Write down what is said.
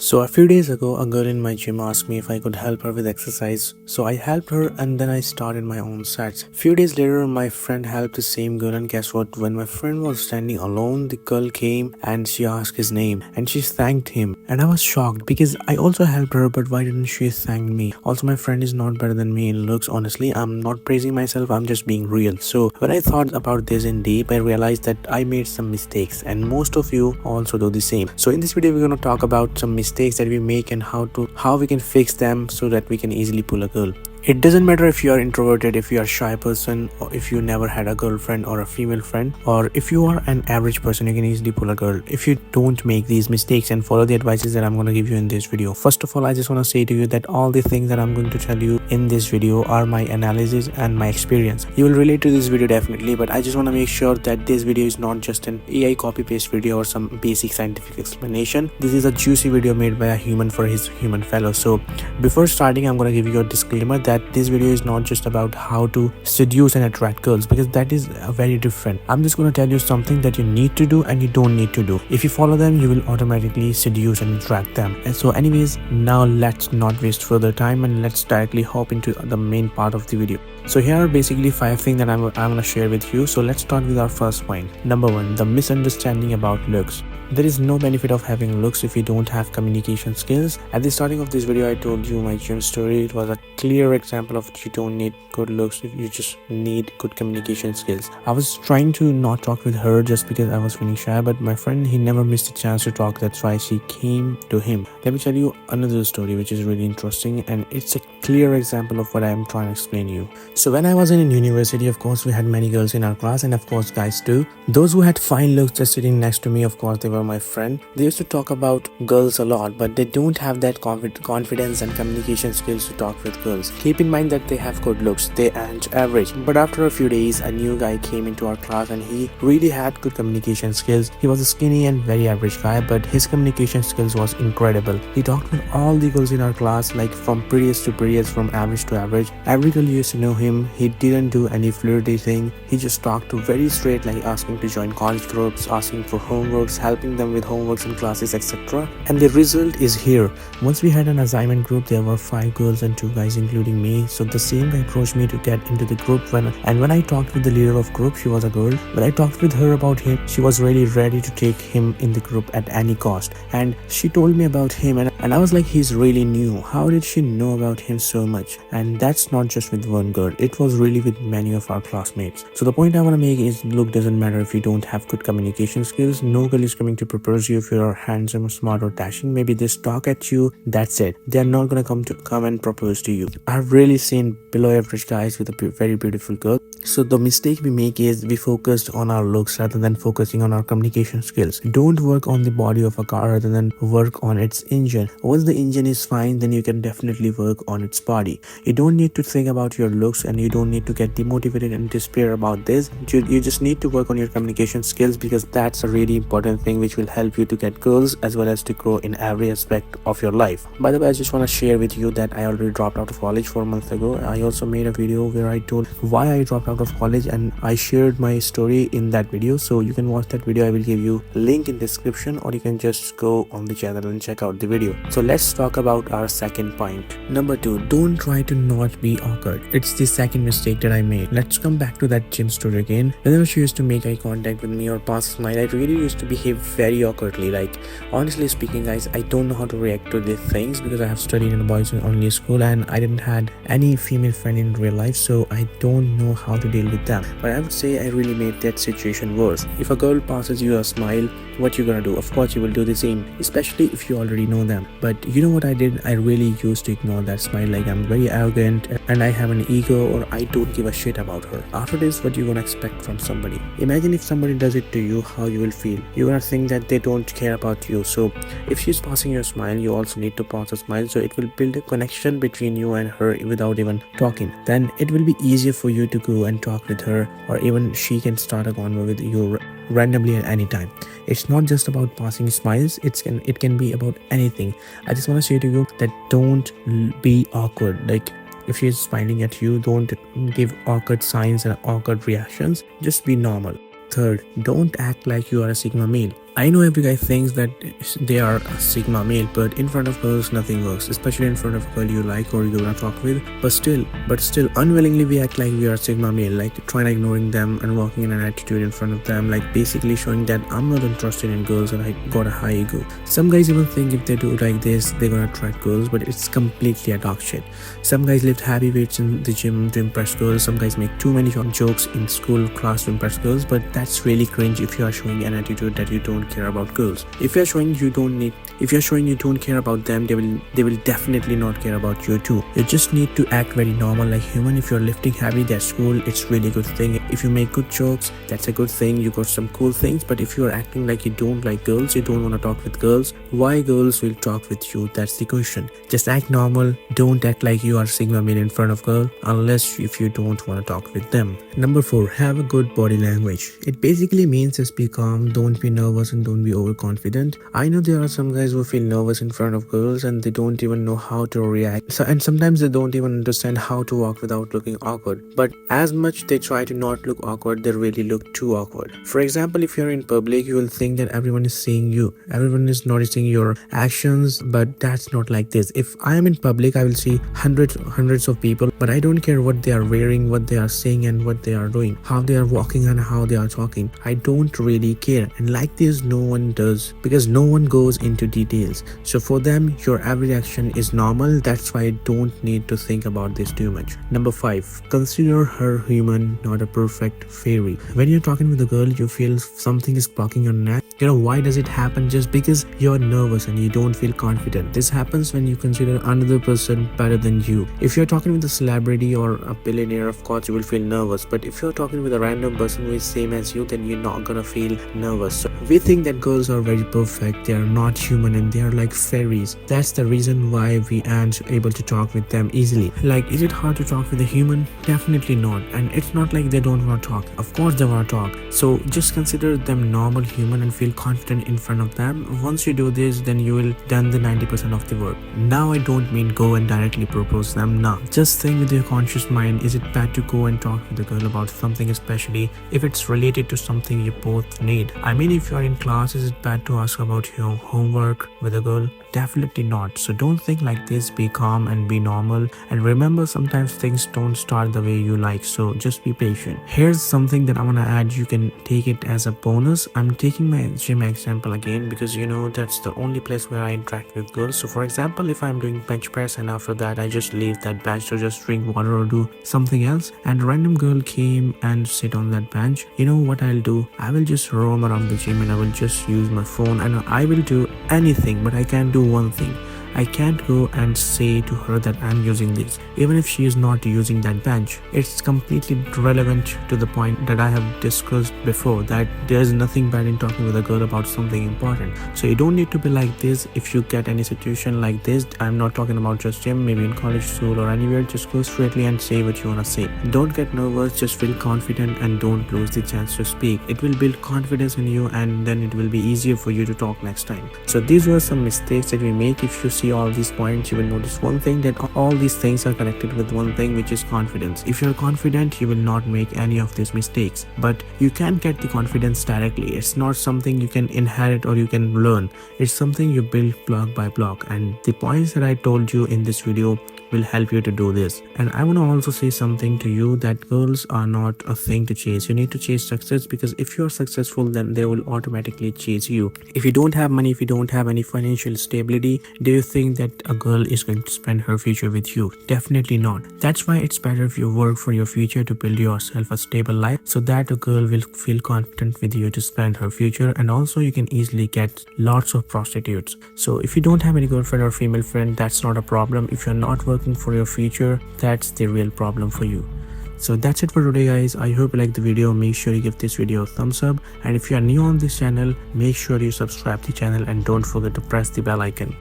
So a few days ago, a girl in my gym asked me if I could help her with exercise. So I helped her and then I started my own sets. Few days later, my friend helped the same girl, and guess what? When my friend was standing alone, the girl came and she asked his name and she thanked him. And I was shocked because I also helped her, but why didn't she thank me? Also, my friend is not better than me in looks. Honestly, I'm not praising myself, I'm just being real. So when I thought about this in deep, I realized that I made some mistakes and most of you also do the same. So in this video, we're going to talk about some mistakes that we make and how we can fix them so that we can easily pull a girl. It doesn't matter if you are introverted, if you are a shy person, or if you never had a girlfriend or a female friend, or if you are an average person, you can easily pull a girl if you don't make these mistakes and follow the advices that I'm going to give you in this video. First of all, I just want to say to you that all the things that I'm going to tell you in this video are my analysis and my experience. You will relate to this video definitely, but I just want to make sure that this video is not just an AI copy paste video or some basic scientific explanation. This is a juicy video made by a human for his human fellow. So before starting, I'm going to give you a disclaimer that this video is not just about how to seduce and attract girls, because that is very different. I'm just going to tell you something that you need to do and you don't need to do. If you follow them, you will automatically seduce and attract them. And so anyways, now let's not waste further time and let's directly hop into the main part of the video. So here are basically 5 things that I'm going to share with you. So let's start with our first point. Number 1, the misunderstanding about looks. There is no benefit of having looks if you don't have communication skills. At the starting of this video, I told you my gym story. It was a clear example of you don't need good looks, you just need good communication skills. I was trying to not talk with her just because I was feeling shy, but my friend, he never missed a chance to talk. That's why she came to him. Let me tell you another story which is really interesting, and it's a clear example of what I am trying to explain to you. So when I was in university, of course, we had many girls in our class, and of course guys too. Those who had fine looks just sitting next to me, of course, they were my friend. They used to talk about girls a lot, but they don't have that confidence and communication skills to talk with girls. Keep in mind that they have good looks, they aren't average. But after a few days, a new guy came into our class and he really had good communication skills. He was a skinny and very average guy, but his communication skills was incredible. He talked with all the girls in our class, like from prettiest to prettiest, from average to average. Every girl used to know him. He didn't do any flirty thing. He just talked to very straight, like asking to join college groups, asking for homeworks, helping them with homeworks and classes, etc. And the result is here. Once we had an assignment group, there were 5 girls and 2 guys including me. So the same guy approached me to get into the group when I talked with the leader of group, she was a girl. When I talked with her about him, she was really ready to take him in the group at any cost. And she told me about him and I was like, he's really new. How did she know about him so much? And that's not just with one girl. It was really with many of our classmates. So the point I want to make is look doesn't matter if you don't have good communication skills. No girl is coming to propose you if you're handsome, smart or dashing. Maybe they talk at you, that's it. They're not gonna come and propose to you. I've really seen below average guys with a very beautiful girl. So the mistake we make is we focused on our looks rather than focusing on our communication skills. Don't work on the body of a car rather than work on its engine. Once the engine is fine, then you can definitely work on its body. You don't need to think about your looks and you don't need to get demotivated and despair about this. You just need to work on your communication skills, because that's a really important thing which will help you to get girls as well as to grow in every aspect of your life. By the way, I just want to share with you that I already dropped out of college 4 months ago. I also made a video where I told why I dropped out of college and I shared my story in that video. So you can watch that video. I will give you a link in description, or you can just go on the channel and check out the video. So let's talk about our second point. Number 2, don't try to not be awkward. It's the second mistake that I made. Let's come back to that gym story again. Whenever she used to make eye contact with me or pass a smile, I really used to behave very awkwardly. Like, honestly speaking guys, I don't know how to react to these things because I have studied in a boys only school and I didn't had any female friend in real life, so I don't know how to deal with them. But I would say I really made that situation worse. If a girl passes you a smile, what you gonna do? Of course you will do the same, especially if you already know them. But you know what I did? I really used to ignore that smile, like I'm very arrogant and I have an ego, or I don't give a shit about her. After this, what you gonna expect from somebody? Imagine if somebody does it to you, how you will feel. You're gonna think that they don't care about you. So if she's passing your smile, you also need to pass a smile, so it will build a connection between you and her without even talking. Then it will be easier for you to go and talk with her, or even she can start a convo with you randomly at any time. It's not just about passing smiles, it can be about anything. I just want to say to you that don't be awkward. Like, if she's smiling at you, don't give awkward signs and awkward reactions. Just be normal. Third, don't act like you are a sigma male. I know every guy thinks that they are a sigma male, but in front of girls nothing works, especially in front of a girl you like or you wanna talk with. But still, unwillingly we act like we are sigma male, like trying ignoring them and walking in an attitude in front of them, like basically showing that I'm not interested in girls and I got a high ego. Some guys even think if they do like this, they're gonna attract girls, but it's completely a dog shit. Some guys lift heavy weights in the gym to impress girls. Some guys make too many jokes in school class to impress girls, but that's really cringe if you are showing an attitude that you don't care about girls. If you're showing you don't care about them, they will definitely not care about you too. You just need to act very normal like human. If you're lifting heavy, that's cool, it's really good thing. If you make good jokes, that's a good thing, you got some cool things. But if you're acting like you don't like girls, you don't want to talk with girls, why girls will talk with you? That's the question. Just act normal, don't act like you are sigma male in front of girl, unless if you don't want to talk with them. Number 4, have a good body language. It basically means just be calm, don't be nervous and don't be overconfident. I know there are some guys who feel nervous in front of girls and they don't even know how to react. And sometimes they don't even understand how to walk without looking awkward. But as much they try to not look awkward, they really look too awkward. For example, if you're in public, you will think that everyone is seeing you. Everyone is noticing your actions, but that's not like this. If I am in public, I will see hundreds of people, but I don't care what they are wearing, what they are saying and what they are doing, how they are walking and how they are talking. I don't really care. And like this, no one does, because no one goes into details. So for them, your every action is normal. That's why I don't need to think about this too much. Number 5, consider her human, not a perfect fairy. When you're talking with a girl, you feel something is blocking your neck. You know why does it happen? Just because you're nervous and you don't feel confident. This happens when you consider another person better than you. If you're talking with a celebrity or a billionaire, of course you will feel nervous. But if you're talking with a random person who is same as you, then you're not gonna feel nervous. So we think that girls are very perfect, they are not human and they are like fairies. That's the reason why we aren't able to talk with them easily. Like, is it hard to talk with a human? Definitely not. And it's not like they don't want to talk. Of course they want to talk. So just consider them normal human and feel confident in front of them. Once you do this, then you will done the 90% of the work. Now I don't mean go and directly propose them. No, just think with your conscious mind, is it bad to go and talk with a girl about something, especially if it's related to something you both need? I mean, if you're in class, is it bad to ask about your homework with a girl? Definitely not. So don't think like this, be calm and be normal. And remember, sometimes things don't start the way you like, so just be patient. Here's something that I want to add, you can take it as a bonus. I'm taking my gym example again because you know that's the only place where I interact with girls. So for example, if I'm doing bench press and after that I just leave that bench to just drink water or do something else, and a random girl came and sit on that bench, you know what I'll do? I will just roam around the gym and I will just use my phone and I will do anything, but I can't do one thing. I can't go and say to her that I'm using this, even if she is not using that bench. It's completely relevant to the point that I have discussed before, that there's nothing bad in talking with a girl about something important. So you don't need to be like this. If you get any situation like this, I'm not talking about just gym, maybe in college, school or anywhere, just go straightly and say what you want to say. Don't get nervous, just feel confident and don't lose the chance to speak. It will build confidence in you and then it will be easier for you to talk next time. So these were some mistakes that we make. If you see all these points, you will notice one thing, that all these things are connected with one thing, which is confidence. If you're confident, you will not make any of these mistakes. But you can't get the confidence directly. It's not something you can inherit or you can learn. It's something you build block by block, and the points that I told you in this video will help you to do this. And I want to also say something to you, that girls are not a thing to chase. You need to chase success, because if you're successful, then they will automatically chase you. If you don't have money, if you don't have any financial stability, do you think that a girl is going to spend her future with you? Definitely not. That's why it's better if you work for your future to build yourself a stable life, so that a girl will feel confident with you to spend her future. And also you can easily get lots of prostitutes. So if you don't have any girlfriend or female friend, that's not a problem. If you're not working for your future, that's the real problem for you. So that's it for today, guys. I hope you liked the video. Make sure you give this video a thumbs up, and if you are new on this channel, make sure you subscribe the channel and don't forget to press the bell icon.